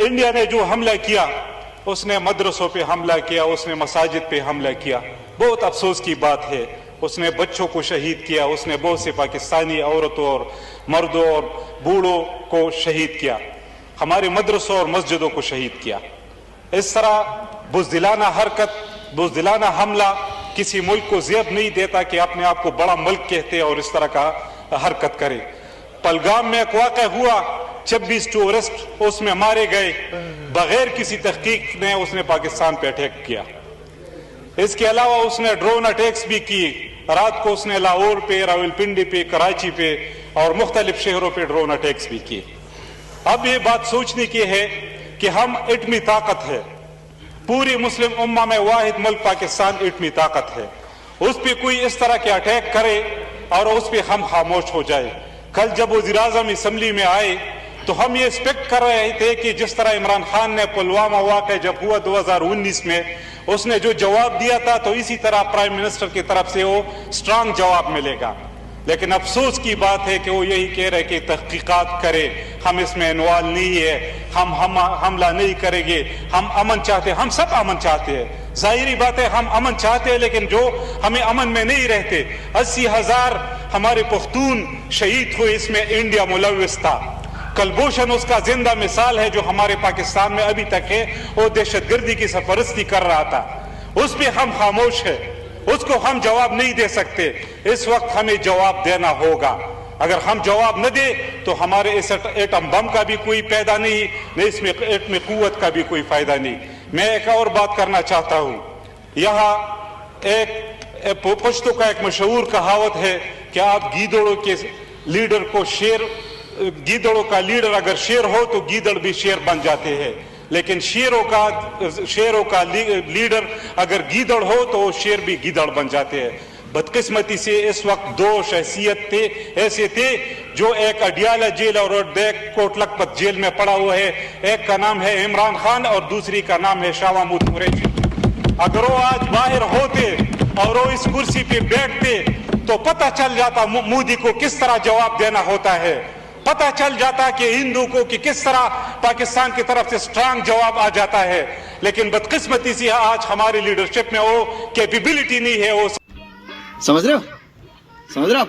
India ने जो हमला किया, उसने मदरसों पे हमला किया, उसने मसाजिद पे हमला किया। बहुत अफसोस की बात है, उसने बच्चों को शहीद किया, उसने बहुत से पाकिस्तानी औरतों और मर्दों और बूढ़ों को शहीद किया, हमारे मदरसों और मस्जिदों को शहीद किया। इस तरह बुज़दिलाना हरकत, बुज़दिलाना हमला किसी मुल्क को ज़ेब नहीं देता कि अपने आप को बड़ा मुल्क कहते और इस तरह का हरकत करे। पहलगाम में एक वाक़या हुआ, 26 टूरिस्ट उसमें मारे गए, बगैर किसी तहकीक ने उसने पाकिस्तान पे अटैक किया। इसके अलावा उसने ड्रोन अटैक्स भी किए, रात को उसने लाहौर पे, रावलपिंडी पे, कराची पे और मुख्तलिफ शहरों पे ड्रोन अटैक्स भी किए। अब ये बात सोचने की है कि हम इतनी ताकत है, पूरी मुस्लिम उम्मा में वाहिद मुल्क पाकिस्तान इतनी ताकत है, उस पर कोई इस तरह के अटैक करे और उस पर हम खामोश हो जाए। कल जब वज़ीर-ए-आज़म असम्बली में आए तो हम ये एक्सपेक्ट कर रहे थे कि जिस तरह इमरान खान ने पुलवामा वाक़या जब हुआ 2019 में, उसने जो जवाब दिया था, तो इसी तरह प्राइम मिनिस्टर की तरफ से वो स्ट्रांग जवाब मिलेगा। लेकिन अफसोस की बात है कि वो यही कह रहे कि तहकीकात करे, हम इसमें इन्वॉल्व नहीं है, हम हमला नहीं करेंगे, हम अमन चाहते हैं। हम सब अमन चाहते हैं, जाहिरी बात है हम अमन चाहते हैं, लेकिन जो हमें अमन में नहीं रहते। 80,000 हमारे पख्तून शहीद हुए, इसमें इंडिया मुलव्विस था। कलभूषण उसका जिंदा मिसाल है, जो हमारे पाकिस्तान में अभी तक है, वो दहशतगर्दी की सरपरस्ती कर रहा था, उस पर हम खामोश है, उसको हम जवाब नहीं दे सकते। इस वक्त हमें जवाब देना होगा। अगर हम जवाब न दे तो हमारे इस एटम बम का भी कोई फायदा नहीं, न इसमें एटमी कुव्वत का भी कोई फायदा नहीं। मैं एक और बात करना चाहता हूँ, यहाँ एक पश्तो का एक मशहूर कहावत है कि आप गीदड़ों के लीडर को शेर, गीदड़ों का लीडर अगर शेर हो तो गीदड़ भी शेर बन जाते हैं, लेकिन शेरों का लीडर अगर गीदड़ हो तो वो शेर भी गीदड़ बन जाते हैं। बदकिस्मती से इस वक्त दो शख्सियत ऐसे थे, जो एक अडियाला जेल और एक कोट लखपत जेल में पड़ा हुआ है। एक का नाम है इमरान खान और दूसरी का नाम है शाह महमूद कुरैशी। अगर वो आज बाहर होते और वो इस कुर्सी पे बैठते तो पता चल जाता मोदी को किस तरह जवाब देना होता है, पता चल जाता कि हिंदू को कि किस तरह पाकिस्तान की तरफ से स्ट्रांग जवाब आ जाता है। लेकिन बदकिस्मती से आज हमारी लीडरशिप में वो कैपेबिलिटी नहीं है। वो समझ रहे हो, समझ रहे हो,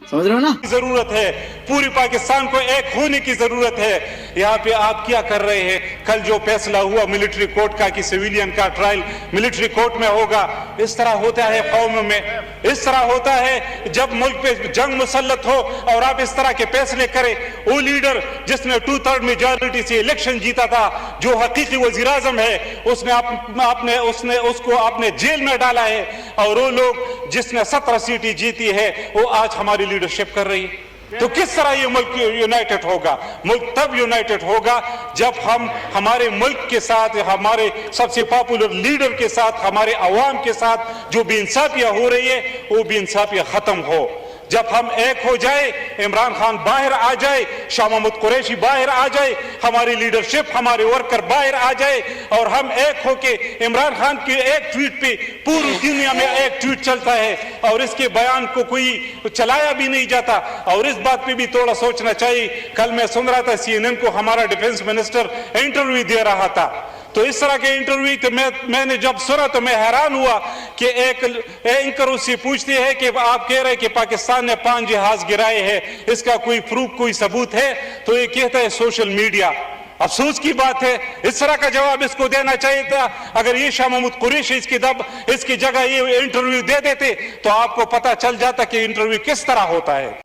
समझ रहे हो ना? जरूरत है, पूरी पाकिस्तान को एक होने की जरूरत है। यहाँ पे आप क्या कर रहे हैं? कल जो फैसला हुआ मिलिट्री कोर्ट का कि सिविलियन का ट्रायल मिलिट्री कोर्ट में होगा, इस तरह होता है कौम में, इस तरह होता है जब मुल्क पे जंग मुसल्लत हो और आप इस तरह के फैसले करें। वो लीडर जिसने 2/3 मेजॉरिटी से इलेक्शन जीता था, जो हकीकी वज़ीर आज़म है, उसने उसको अपने जेल में डाला है, और वो लोग जिसने 17 सीटें जीती है वो आज हमारी लीडरशिप कर रही है। तो किस तरह ये मुल्क यूनाइटेड होगा? मुल्क तब यूनाइटेड होगा जब हम हमारे मुल्क के साथ, हमारे सबसे पॉपुलर लीडर के साथ, हमारे अवाम के साथ जो बेइंसाफियां हो रही है वो बेइंसाफियां खत्म हो। जब हम एक हो जाए, इमरान खान बाहर आ जाए, शाह महमूद कुरैशी बाहर आ जाए, हमारी लीडरशिप, हमारे वर्कर बाहर आ जाए, और हम एक होके इमरान खान के एक ट्वीट पे पूरी दुनिया में एक ट्वीट चलता है और इसके बयान को कोई चलाया भी नहीं जाता। और इस बात पे भी थोड़ा सोचना चाहिए। कल मैं सुन रहा था CNN को हमारा डिफेंस मिनिस्टर इंटरव्यू दे रहा था, तो इस तरह के इंटरव्यू तो मैंने जब सुना तो मैं हैरान हुआ कि एक एंकर उससे पूछते हैं कि आप कह रहे हैं कि पाकिस्तान ने 5 जहाज गिराए हैं, इसका कोई प्रूफ, कोई सबूत है? तो ये कहता है सोशल मीडिया। अफसोस की बात है, इस तरह का जवाब इसको देना चाहिए था। अगर ये शाह महमूद कुरैशी इसकी जगह ये इंटरव्यू दे देते तो आपको पता चल जाता कि इंटरव्यू किस तरह होता है।